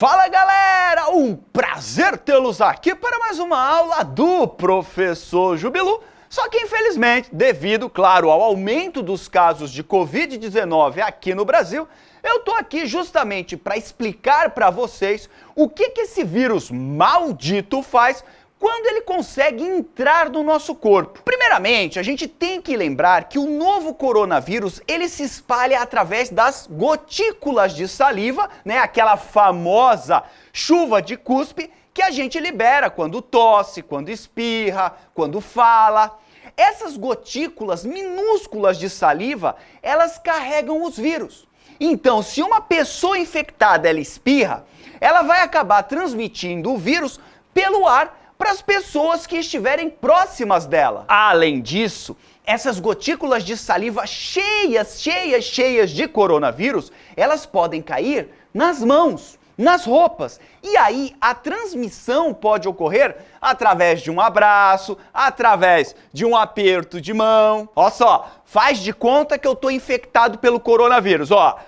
Fala galera, um prazer tê-los aqui para mais uma aula do Professor Jubilu. Só que infelizmente, devido, claro, ao aumento dos casos de Covid-19 aqui no Brasil, eu tô aqui justamente para explicar para vocês o que esse vírus maldito faz quando ele consegue entrar no nosso corpo. Primeiramente, a gente tem que lembrar que o novo coronavírus, ele se espalha através das gotículas de saliva, né, aquela famosa chuva de cuspe que a gente libera quando tosse, quando espirra, quando fala. Essas gotículas minúsculas de saliva, elas carregam os vírus. Então, se uma pessoa infectada ela espirra, ela vai acabar transmitindo o vírus pelo ar para as pessoas que estiverem próximas dela. Além disso, essas gotículas de saliva cheias de coronavírus, elas podem cair nas mãos, nas roupas. E aí a transmissão pode ocorrer através de um abraço, através de um aperto de mão. Ó só, faz de conta que eu tô infectado pelo coronavírus, ó.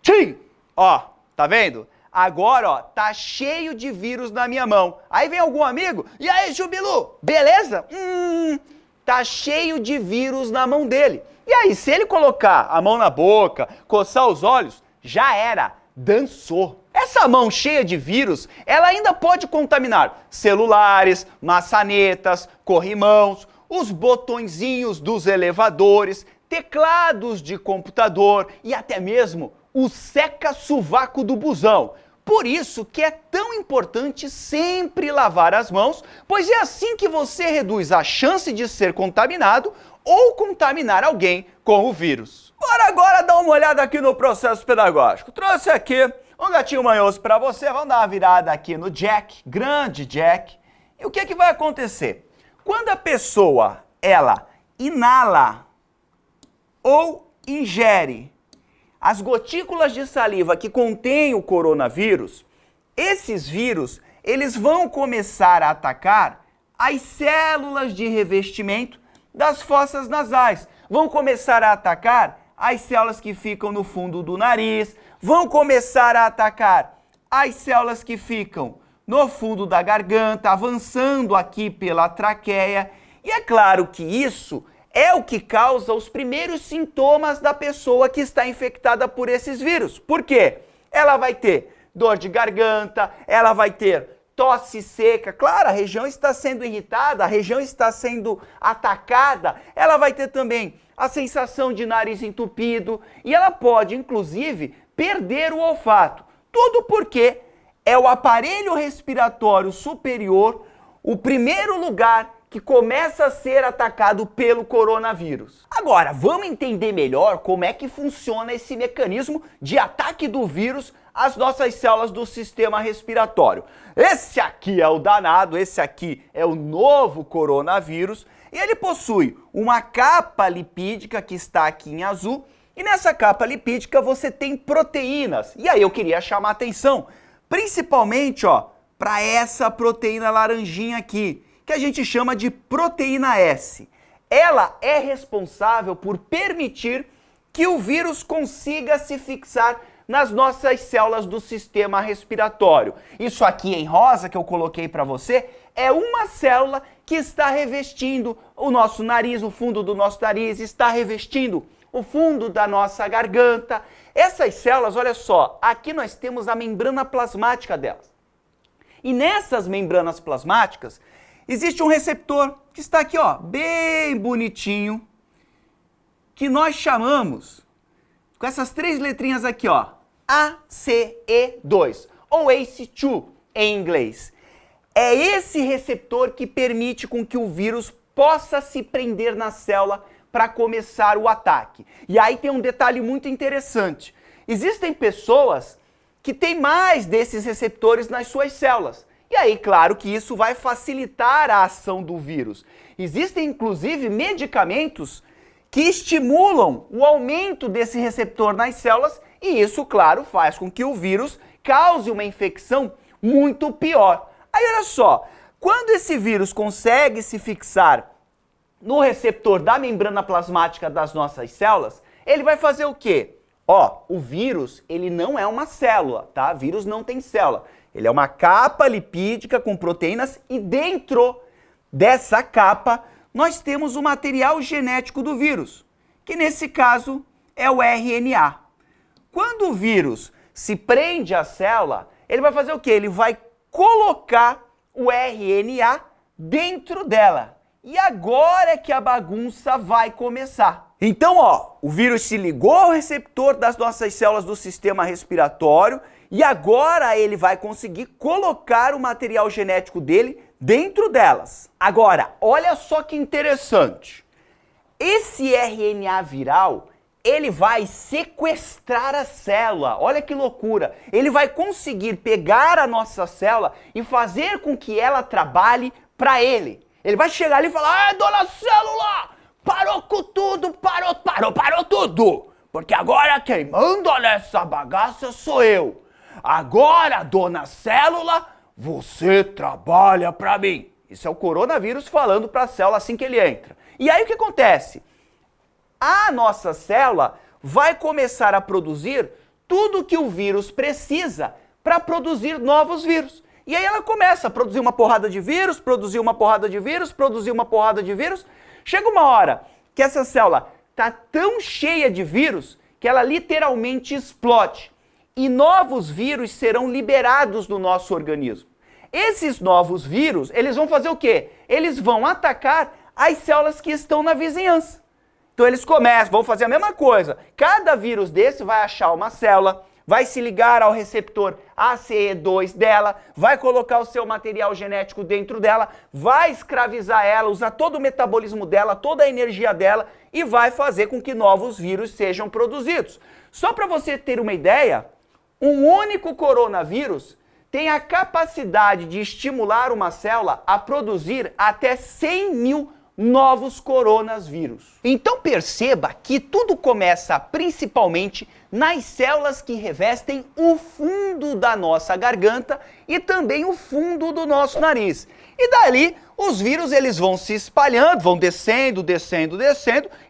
Tchim! Ó, tá vendo? Agora, ó, tá cheio de vírus na minha mão. Aí vem algum amigo, e aí, Jubilu, beleza? Tá cheio de vírus na mão dele. E aí, se ele colocar a mão na boca, coçar os olhos, já era, dançou. Essa mão cheia de vírus, ela ainda pode contaminar celulares, maçanetas, corrimãos, os botõezinhos dos elevadores, teclados de computador e até mesmo o seca-sovaco do busão. Por isso que é tão importante sempre lavar as mãos, pois é assim que você reduz a chance de ser contaminado ou contaminar alguém com o vírus. Bora agora dar uma olhada aqui no processo pedagógico. Trouxe aqui um gatinho manhoso para você. Vamos dar uma virada aqui no Jack, grande Jack. E o que vai acontecer? Quando a pessoa, ela inala ou ingere as gotículas de saliva que contêm o coronavírus, esses vírus, eles vão começar a atacar as células de revestimento das fossas nasais, vão começar a atacar as células que ficam no fundo do nariz, vão começar a atacar as células que ficam no fundo da garganta, avançando aqui pela traqueia, e é claro que isso é o que causa os primeiros sintomas da pessoa que está infectada por esses vírus. Por quê? Ela vai ter dor de garganta, ela vai ter tosse seca. Claro, a região está sendo irritada, a região está sendo atacada. Ela vai ter também a sensação de nariz entupido e ela pode, inclusive, perder o olfato. Tudo porque é o aparelho respiratório superior o primeiro lugar que começa a ser atacado pelo coronavírus. Agora, vamos entender melhor como é que funciona esse mecanismo de ataque do vírus às nossas células do sistema respiratório. Esse aqui é o danado, esse aqui é o novo coronavírus, e ele possui uma capa lipídica que está aqui em azul, e nessa capa lipídica você tem proteínas. E aí eu queria chamar a atenção, principalmente, ó, para essa proteína laranjinha aqui, que a gente chama de proteína S. Ela é responsável por permitir que o vírus consiga se fixar nas nossas células do sistema respiratório. Isso aqui em rosa que eu coloquei para você é uma célula que está revestindo o nosso nariz, o fundo do nosso nariz, está revestindo o fundo da nossa garganta. Essas células, olha só, aqui nós temos a membrana plasmática delas. E nessas membranas plasmáticas existe um receptor que está aqui, ó, bem bonitinho, que nós chamamos, com essas três letrinhas aqui, ó, ACE2, ou ACE2 em inglês. É esse receptor que permite com que o vírus possa se prender na célula para começar o ataque. E aí tem um detalhe muito interessante. Existem pessoas que têm mais desses receptores nas suas células. E aí, claro que isso vai facilitar a ação do vírus. Existem, inclusive, medicamentos que estimulam o aumento desse receptor nas células e isso, claro, faz com que o vírus cause uma infecção muito pior. Aí, olha só, quando esse vírus consegue se fixar no receptor da membrana plasmática das nossas células, ele vai fazer o quê? Ó, o vírus, ele não é uma célula, tá? Vírus não tem célula. Ele é uma capa lipídica com proteínas e dentro dessa capa nós temos o material genético do vírus, que nesse caso é o RNA. Quando o vírus se prende à célula, ele vai fazer o quê? Ele vai colocar o RNA dentro dela. E agora é que a bagunça vai começar. Então, ó, o vírus se ligou ao receptor das nossas células do sistema respiratório e agora ele vai conseguir colocar o material genético dele dentro delas. Agora, olha só que interessante. Esse RNA viral, ele vai sequestrar a célula. Olha que loucura. Ele vai conseguir pegar a nossa célula e fazer com que ela trabalhe para ele. Ele vai chegar ali e falar: dona célula, parou com tudo, parou tudo. Porque agora quem manda nessa bagaça sou eu. Agora, dona célula, você trabalha para mim. Isso é o coronavírus falando para a célula assim que ele entra. E aí o que acontece? A nossa célula vai começar a produzir tudo que o vírus precisa para produzir novos vírus. E aí ela começa a produzir uma porrada de vírus, produzir uma porrada de vírus, produzir uma porrada de vírus. Chega uma hora que essa célula está tão cheia de vírus que ela literalmente explode. E novos vírus serão liberados no nosso organismo. Esses novos vírus, eles vão fazer o quê? Eles vão atacar as células que estão na vizinhança. Então eles vão fazer a mesma coisa. Cada vírus desse vai achar uma célula, vai se ligar ao receptor ACE2 dela, vai colocar o seu material genético dentro dela, vai escravizar ela, usar todo o metabolismo dela, toda a energia dela e vai fazer com que novos vírus sejam produzidos. Só para você ter uma ideia, um único coronavírus tem a capacidade de estimular uma célula a produzir até 100 mil novos coronavírus. Então perceba que tudo começa principalmente nas células que revestem o fundo da nossa garganta e também o fundo do nosso nariz. E dali os vírus eles vão se espalhando, vão descendo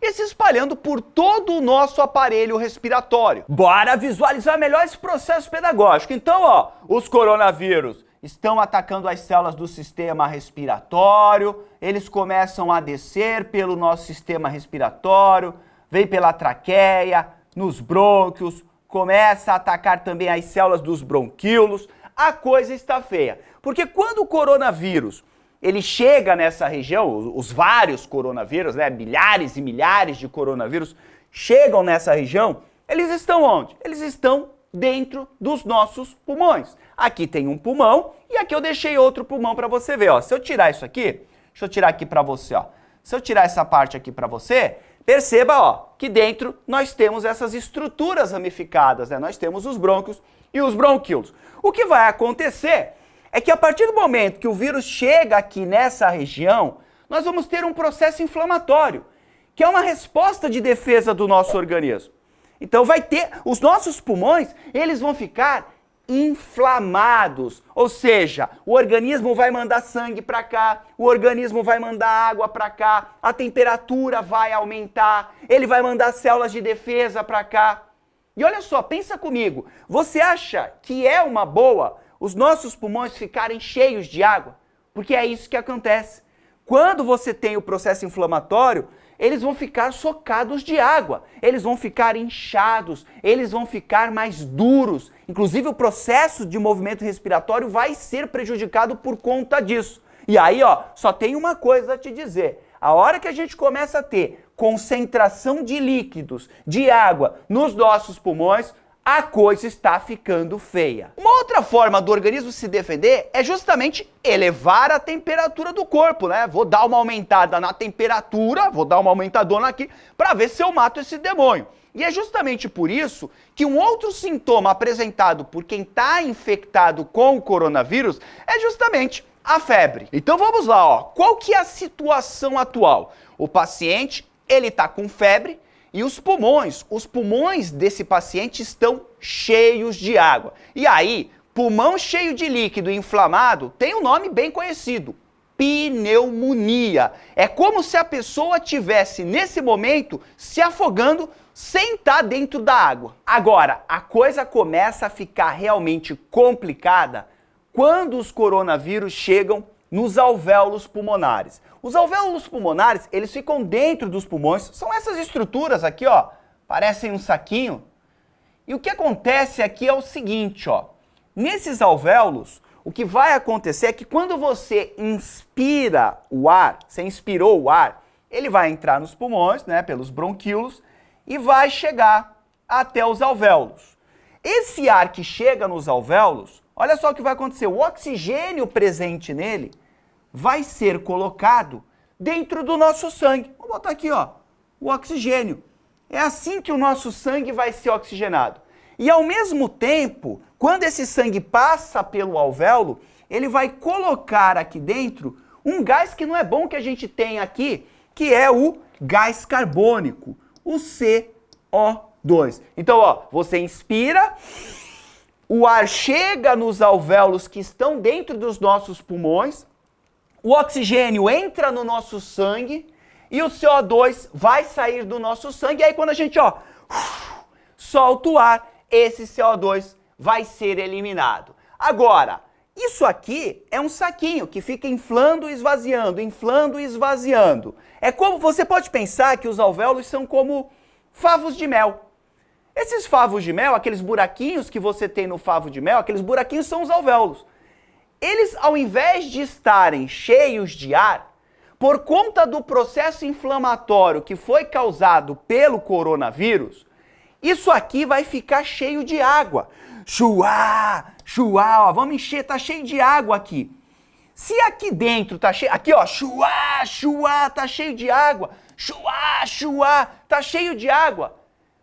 e se espalhando por todo o nosso aparelho respiratório. Bora visualizar melhor esse processo pedagógico. Então, ó, os coronavírus estão atacando as células do sistema respiratório, eles começam a descer pelo nosso sistema respiratório, vem pela traqueia, nos brônquios, começa a atacar também as células dos bronquíolos. A coisa está feia, porque quando o coronavírus ele chega nessa região, os vários coronavírus, né, milhares e milhares de coronavírus chegam nessa região, eles estão onde? Eles estão dentro dos nossos pulmões. Aqui tem um pulmão e aqui eu deixei outro pulmão para você ver, ó. Se eu tirar isso aqui, deixa eu tirar aqui para você, ó. Se eu tirar essa parte aqui para você, perceba, ó, que dentro nós temos essas estruturas ramificadas, né? Nós temos os brônquios e os bronquíolos. O que vai acontecer é que a partir do momento que o vírus chega aqui nessa região, nós vamos ter um processo inflamatório, que é uma resposta de defesa do nosso organismo. Então vai ter, os nossos pulmões, eles vão ficar inflamados, ou seja, o organismo vai mandar sangue para cá, o organismo vai mandar água para cá, a temperatura vai aumentar, ele vai mandar células de defesa para cá. E olha só, pensa comigo, você acha que é uma boa os nossos pulmões ficarem cheios de água? Porque é isso que acontece. Quando você tem o processo inflamatório, eles vão ficar socados de água, eles vão ficar inchados, eles vão ficar mais duros. Inclusive o processo de movimento respiratório vai ser prejudicado por conta disso. E aí, ó, só tem uma coisa a te dizer. A hora que a gente começa a ter concentração de líquidos, de água nos nossos pulmões, a coisa está ficando feia. Uma outra forma do organismo se defender é justamente elevar a temperatura do corpo, né? Vou dar uma aumentada na temperatura, vou dar uma aumentadona aqui para ver se eu mato esse demônio. E é justamente por isso que um outro sintoma apresentado por quem está infectado com o coronavírus é justamente a febre. Então vamos lá, ó. Qual que é a situação atual? O paciente, ele está com febre, e os pulmões desse paciente estão cheios de água. E aí, pulmão cheio de líquido inflamado tem um nome bem conhecido, pneumonia. É como se a pessoa tivesse, nesse momento, se afogando sem estar dentro da água. Agora, a coisa começa a ficar realmente complicada quando os coronavírus chegam nos alvéolos pulmonares. Os alvéolos pulmonares, eles ficam dentro dos pulmões, são essas estruturas aqui, ó, parecem um saquinho. E o que acontece aqui é o seguinte, ó, nesses alvéolos, o que vai acontecer é que quando você inspira o ar, você inspirou o ar, ele vai entrar nos pulmões, né, pelos bronquíolos, e vai chegar até os alvéolos. Esse ar que chega nos alvéolos, olha só o que vai acontecer, o oxigênio presente nele vai ser colocado dentro do nosso sangue. Vou botar aqui, ó, o oxigênio. É assim que o nosso sangue vai ser oxigenado. E ao mesmo tempo, quando esse sangue passa pelo alvéolo, ele vai colocar aqui dentro um gás que não é bom que a gente tem aqui, que é o gás carbônico, o CO2. Então, ó, você inspira, o ar chega nos alvéolos que estão dentro dos nossos pulmões, o oxigênio entra no nosso sangue e o CO2 vai sair do nosso sangue. E aí quando a gente, ó, solta o ar, esse CO2 vai ser eliminado. Agora, isso aqui é um saquinho que fica inflando e esvaziando, inflando e esvaziando. É como, você pode pensar que os alvéolos são como favos de mel. Esses favos de mel, aqueles buraquinhos que você tem no favo de mel, aqueles buraquinhos são os alvéolos. Eles, ao invés de estarem cheios de ar, por conta do processo inflamatório que foi causado pelo coronavírus, isso aqui vai ficar cheio de água. Chuá, chuá, ó, vamos encher, tá cheio de água aqui. Se aqui dentro tá cheio, aqui ó, chuá, chuá, tá cheio de água, chuá, chuá, tá cheio de água.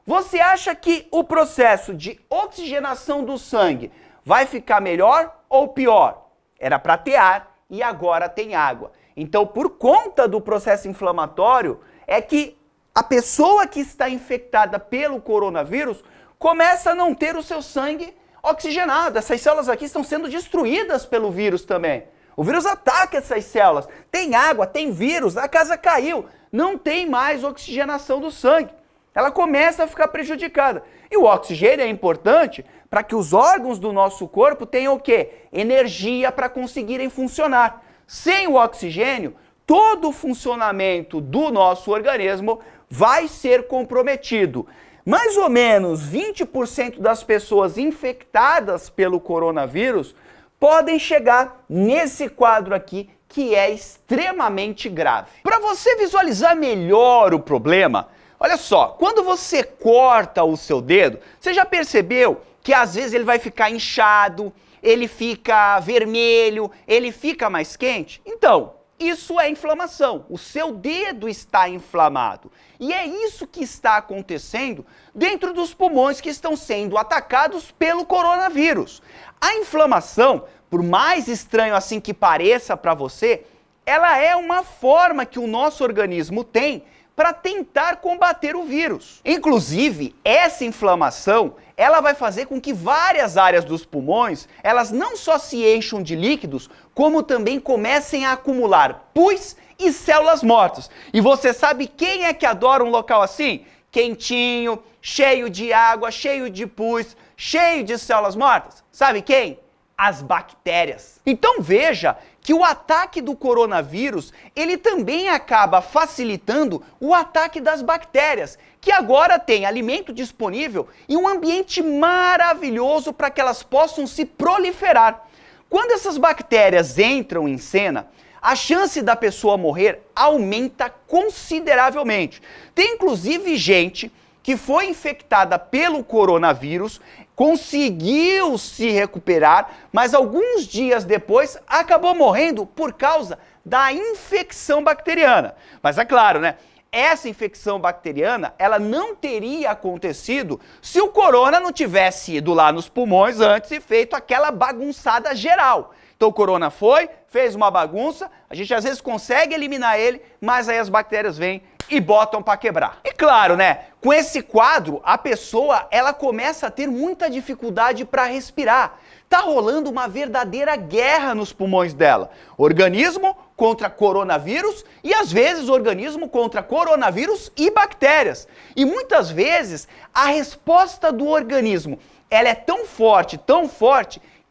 Você acha que o processo de oxigenação do sangue vai ficar melhor ou pior? Era para ter ar e agora tem água. Então, por conta do processo inflamatório, é que a pessoa que está infectada pelo coronavírus começa a não ter o seu sangue oxigenado. Essas células aqui estão sendo destruídas pelo vírus também. O vírus ataca essas células. Tem água, tem vírus, a casa caiu. Não tem mais oxigenação do sangue. Ela começa a ficar prejudicada. E o oxigênio é importante para que os órgãos do nosso corpo tenham o quê? Energia para conseguirem funcionar. Sem o oxigênio, todo o funcionamento do nosso organismo vai ser comprometido. Mais ou menos 20% das pessoas infectadas pelo coronavírus podem chegar nesse quadro aqui, que é extremamente grave. Para você visualizar melhor o problema, olha só, quando você corta o seu dedo, você já percebeu que às vezes ele vai ficar inchado, ele fica vermelho, ele fica mais quente? Então, isso é inflamação. O seu dedo está inflamado. E é isso que está acontecendo dentro dos pulmões que estão sendo atacados pelo coronavírus. A inflamação, por mais estranho assim que pareça para você, ela é uma forma que o nosso organismo tem para tentar combater o vírus. Inclusive, essa inflamação, ela vai fazer com que várias áreas dos pulmões, elas não só se encham de líquidos, como também comecem a acumular pus e células mortas. E você sabe quem é que adora um local assim? Quentinho, cheio de água, cheio de pus, cheio de células mortas. Sabe quem? As bactérias. Então veja que o ataque do coronavírus, ele também acaba facilitando o ataque das bactérias, que agora tem alimento disponível e um ambiente maravilhoso para que elas possam se proliferar. Quando essas bactérias entram em cena, a chance da pessoa morrer aumenta consideravelmente. Tem inclusive gente que foi infectada pelo coronavírus, conseguiu se recuperar, mas alguns dias depois acabou morrendo por causa da infecção bacteriana. Mas é claro, né? Essa infecção bacteriana, ela não teria acontecido se o corona não tivesse ido lá nos pulmões antes e feito aquela bagunçada geral. Então o corona foi, fez uma bagunça, a gente às vezes consegue eliminar ele, mas aí as bactérias vêm e botam para quebrar. E claro, né, com esse quadro, a pessoa, ela começa a ter muita dificuldade para respirar. Tá rolando uma verdadeira guerra nos pulmões dela. Organismo contra coronavírus e às vezes organismo contra coronavírus e bactérias. E muitas vezes a resposta do organismo, ela é tão forte,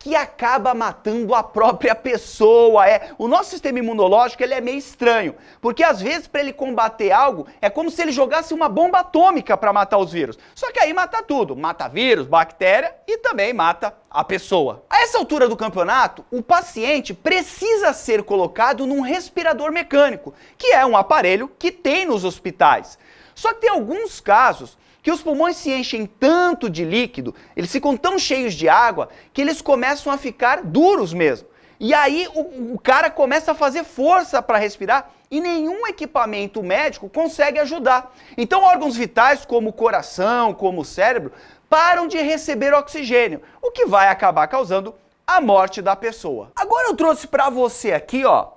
que acaba matando a própria pessoa. O nosso sistema imunológico ele é meio estranho, porque às vezes para ele combater algo é como se ele jogasse uma bomba atômica para matar os vírus. Só que aí mata tudo, mata vírus, bactéria e também mata a pessoa. A essa altura do campeonato, o paciente precisa ser colocado num respirador mecânico, que é um aparelho que tem nos hospitais. Só que tem alguns casos que os pulmões se enchem tanto de líquido, eles ficam tão cheios de água, que eles começam a ficar duros mesmo. E aí o cara começa a fazer força para respirar e nenhum equipamento médico consegue ajudar. Então órgãos vitais como o coração, como o cérebro, param de receber oxigênio, o que vai acabar causando a morte da pessoa. Agora eu trouxe para você aqui, ó,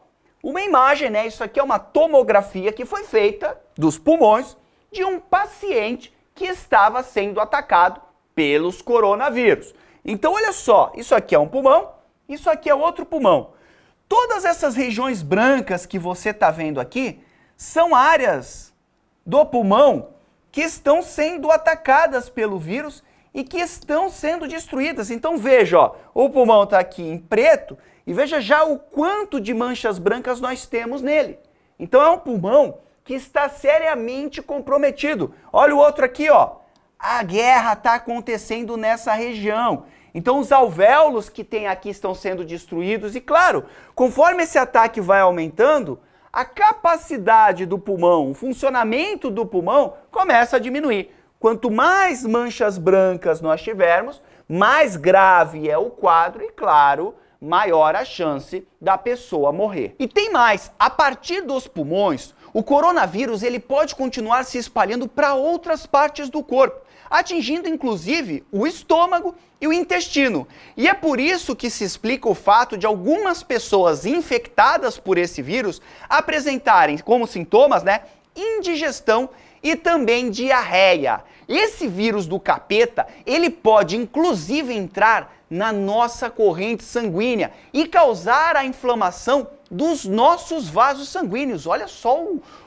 uma imagem, né? Isso aqui é uma tomografia que foi feita dos pulmões de um paciente que estava sendo atacado pelos coronavírus. Então olha só, isso aqui é um pulmão, isso aqui é outro pulmão. Todas essas regiões brancas que você está vendo aqui são áreas do pulmão que estão sendo atacadas pelo vírus e que estão sendo destruídas. Então veja, ó, o pulmão está aqui em preto e veja já o quanto de manchas brancas nós temos nele. Então é um pulmão que está seriamente comprometido. Olha o outro aqui, ó. A guerra está acontecendo nessa região. Então os alvéolos que tem aqui estão sendo destruídos e, claro, conforme esse ataque vai aumentando, a capacidade do pulmão, o funcionamento do pulmão começa a diminuir. Quanto mais manchas brancas nós tivermos, mais grave é o quadro e, claro, maior a chance da pessoa morrer. E tem mais, a partir dos pulmões, o coronavírus ele pode continuar se espalhando para outras partes do corpo, atingindo inclusive o estômago e o intestino. E é por isso que se explica o fato de algumas pessoas infectadas por esse vírus apresentarem como sintomas, né, indigestão e também diarreia. Esse vírus do capeta, ele pode inclusive entrar na nossa corrente sanguínea e causar a inflamação dos nossos vasos sanguíneos. Olha só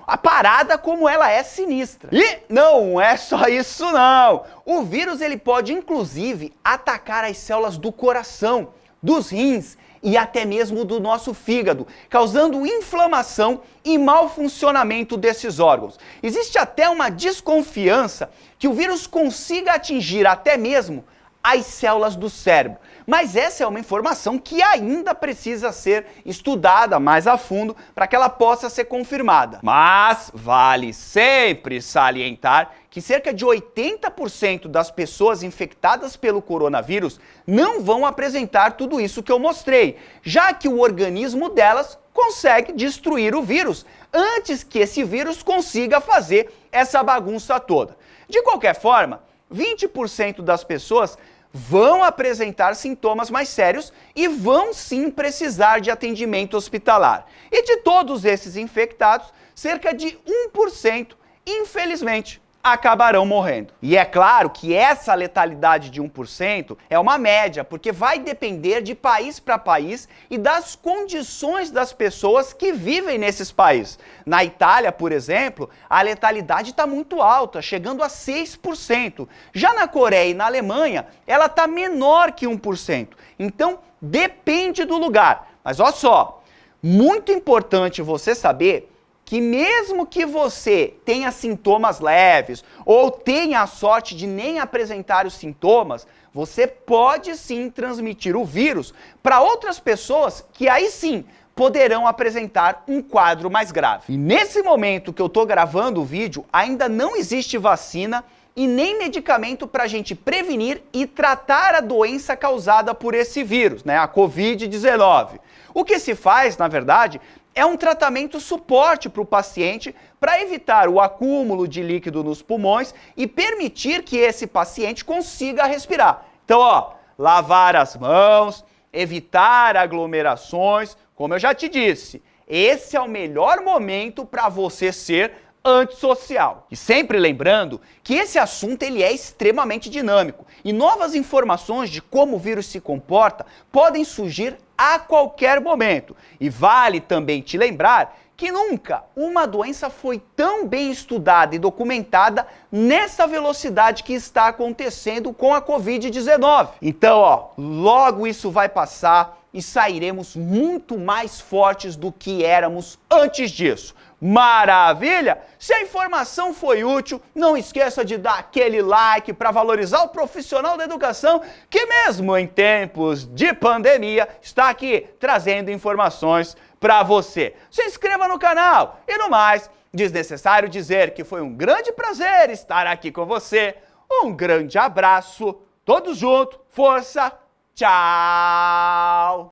a parada como ela é sinistra. E não é só isso não. O vírus ele pode inclusive atacar as células do coração, dos rins e até mesmo do nosso fígado, causando inflamação e mau funcionamento desses órgãos. Existe até uma desconfiança que o vírus consiga atingir até mesmo as células do cérebro. Mas essa é uma informação que ainda precisa ser estudada mais a fundo para que ela possa ser confirmada. Mas vale sempre salientar que cerca de 80% das pessoas infectadas pelo coronavírus não vão apresentar tudo isso que eu mostrei, já que o organismo delas consegue destruir o vírus antes que esse vírus consiga fazer essa bagunça toda. De qualquer forma, 20% das pessoas vão apresentar sintomas mais sérios e vão sim precisar de atendimento hospitalar. E de todos esses infectados, cerca de 1%, infelizmente, acabarão morrendo. E é claro que essa letalidade de 1% é uma média, porque vai depender de país para país e das condições das pessoas que vivem nesses países. Na Itália, por exemplo, a letalidade está muito alta, chegando a 6%. Já na Coreia e na Alemanha, ela está menor que 1%. Então, depende do lugar. Mas olha só, muito importante você saber que mesmo que você tenha sintomas leves ou tenha a sorte de nem apresentar os sintomas, você pode sim transmitir o vírus para outras pessoas que aí sim poderão apresentar um quadro mais grave. E nesse momento que eu estou gravando o vídeo, ainda não existe vacina e nem medicamento para a gente prevenir e tratar a doença causada por esse vírus, né, a Covid-19. O que se faz, na verdade, é um tratamento suporte para o paciente para evitar o acúmulo de líquido nos pulmões e permitir que esse paciente consiga respirar. Então, ó, lavar as mãos, evitar aglomerações, como eu já te disse, esse é o melhor momento para você ser antissocial. E sempre lembrando que esse assunto ele é extremamente dinâmico e novas informações de como o vírus se comporta podem surgir a qualquer momento. E vale também te lembrar que nunca uma doença foi tão bem estudada e documentada nessa velocidade que está acontecendo com a Covid-19. Então, logo isso vai passar e sairemos muito mais fortes do que éramos antes disso. Maravilha? Se a informação foi útil, não esqueça de dar aquele like para valorizar o profissional da educação que mesmo em tempos de pandemia está aqui trazendo informações para você. Se inscreva no canal e no mais, desnecessário dizer que foi um grande prazer estar aqui com você. Um grande abraço, todos juntos, força, tchau!